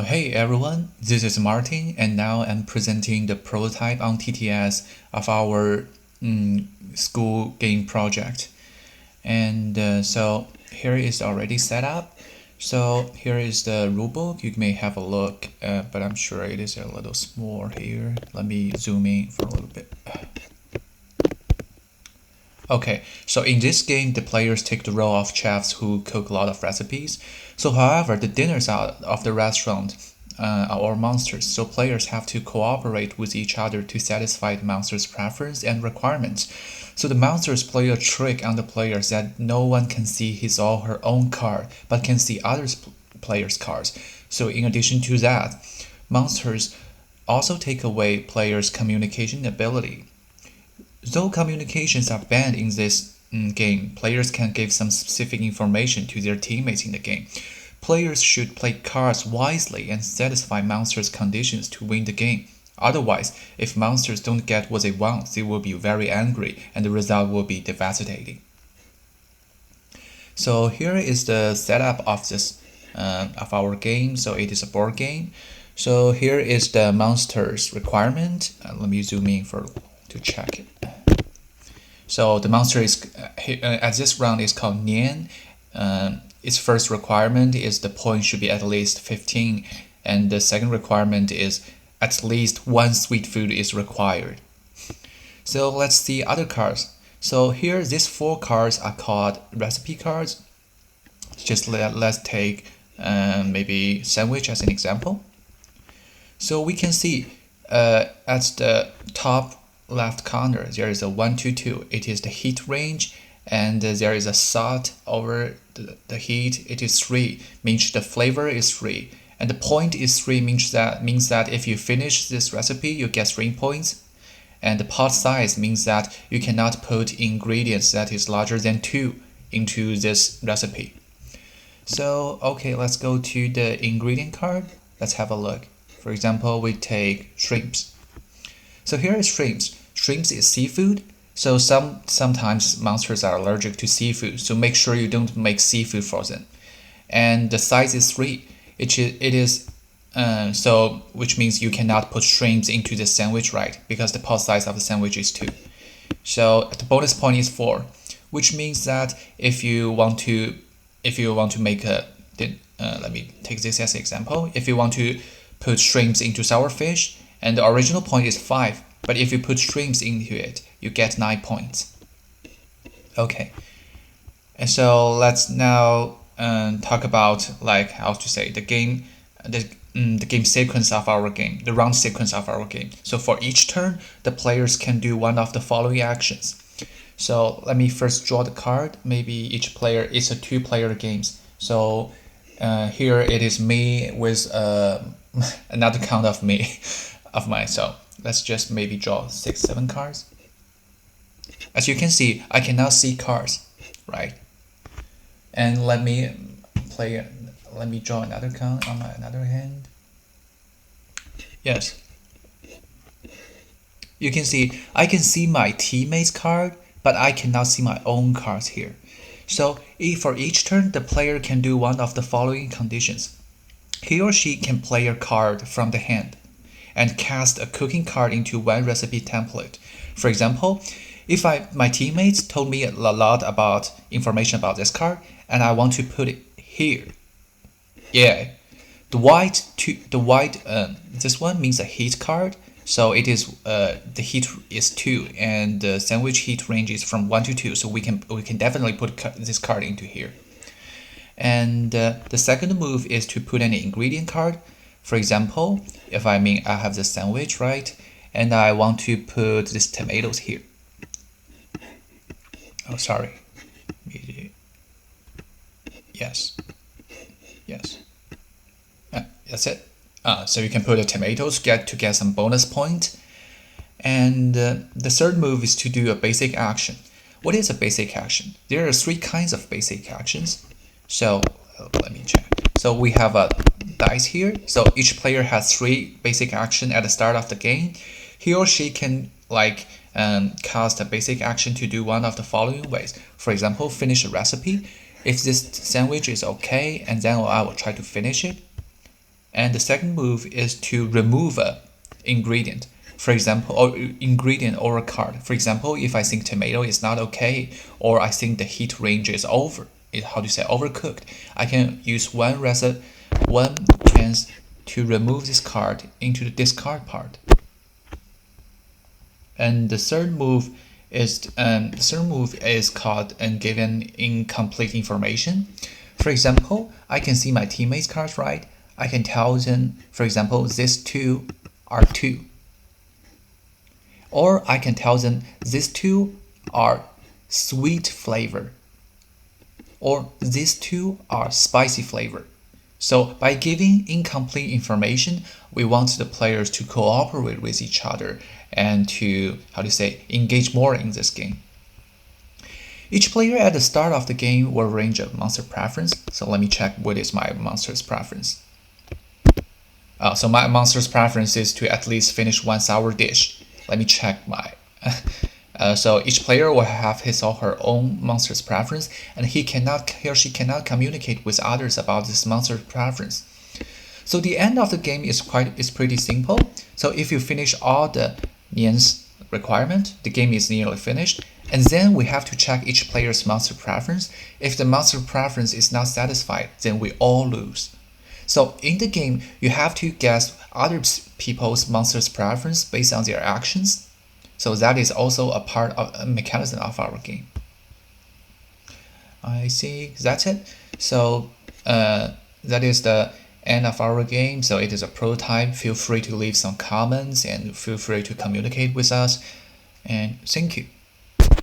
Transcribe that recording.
Hey everyone, this is Martin, and now I'm presenting the prototype on TTS of our school game project. And so here is already set up. So here is the rulebook. You may have a look, but I'm sure it is a little small here. Let me zoom in for a little bit. Okay, so in this game, the players take the role of chefs who cook a lot of recipes. So, however, the dinners out of the restaurant are all monsters, so players have to cooperate with each other to satisfy the monster's preference and requirements. So the monsters play a trick on the players that no one can see his or her own card, but can see other players' cards. So in addition to that, monsters also take away players' communication ability. Though communications are banned in this game, players can give some specific information to their teammates in the game. Players should play cards wisely and satisfy monsters' conditions to win the game. Otherwise, if monsters don't get what they want, they will be very angry and the result will be devastating. So here is the setup of this of our game. So it is a board game. So here is the monsters requirement. Let me zoom in to check it. So the monster is at this round is called Nian. Its first requirement is the point should be at least 15, and the second requirement is at least one sweet food is required. So let's see other cards. So here, these 4 cards are called recipe cards. Just let's take maybe sandwich as an example. So we can see at the top left corner there is a 1 to 2. It is the heat range, and there is a salt over the heat. It is 3, means the flavor is 3, and the point is 3, means that if you finish this recipe you get 3 points, and the pot size means that you cannot put ingredients that is larger than 2 into this recipe. So okay, let's go to the ingredient card. Let's have a look. For example, we take shrimps. So here is shrimps. Shrimps is seafood. So sometimes monsters are allergic to seafood, so make sure you don't make seafood for them. And the size is 3. It is so which means you cannot put shrimps into the sandwich, right? Because the pot size of the sandwich is 2. So the bonus point is 4, which means that if you want to make let me take this as an example. If you want to put shrimps into sour fish, and the original point is 5, but if you put shrimps into it, you get 9 points. Okay, and so let's now talk about how to say the game sequence of our game, the round sequence of our game. So for each turn, the players can do one of the following actions. So let me first draw the card. Maybe each player is a 2-player games. So here it is me with another count of me of mine. So let's just maybe draw 6, 7 cards. As you can see, I can now see cards, right? And let me draw another count on my another hand. Yes. You can see, I can see my teammate's card, but I cannot see my own cards here. So for each turn, the player can do one of the following conditions. He or she can play a card from the hand and cast a cooking card into one recipe template. For example, if my teammates told me a lot about information about this card and I want to put it here, yeah, this one means a heat card. So it is the heat is 2, and the sandwich heat range is from 1 to 2. So we can definitely put this card into here. And the second move is to put an ingredient card. For example, if I have the sandwich, right, and I want to put these tomatoes here. Oh, sorry. Yes. That's it. So you can put the tomatoes to get some bonus point. And the third move is to do a basic action. What is a basic action? There are 3 kinds of basic actions. So let me check. So we have a dice here. So each player has 3 basic action at the start of the game. He or she can cast a basic action to do one of the following ways. For example, finish a recipe. If this sandwich is okay, and then I will try to finish it. And the second move is to remove a ingredient. For example, or ingredient or a card. For example, if I think tomato is not okay, or I think the heat range is overcooked, I can use one chance to remove this card into the discard part. And the third move is called and given incomplete information. For example, I can see my teammates' cards, right? I can tell them, for example, these two are 2. Or I can tell them these 2 are sweet flavor. Or these 2 are spicy flavor. So by giving incomplete information, we want the players to cooperate with each other and to, engage more in this game. Each player at the start of the game will arrange a monster preference. So let me check what is my monster's preference. So my monster's preference is to at least finish one sour dish. Let me check my... so each player will have his or her own monster's preference, and he or she cannot communicate with others about this monster's preference. So the end of the game is pretty simple. So if you finish all the Nian's requirement, the game is nearly finished. And then we have to check each player's monster preference. If the monster preference is not satisfied, then we all lose. So in the game, you have to guess other people's monster's preference based on their actions. So that is also a part of a mechanism of our game. I see, that's it. So that is the end of our game. So it is a prototype. Feel free to leave some comments and feel free to communicate with us. And thank you.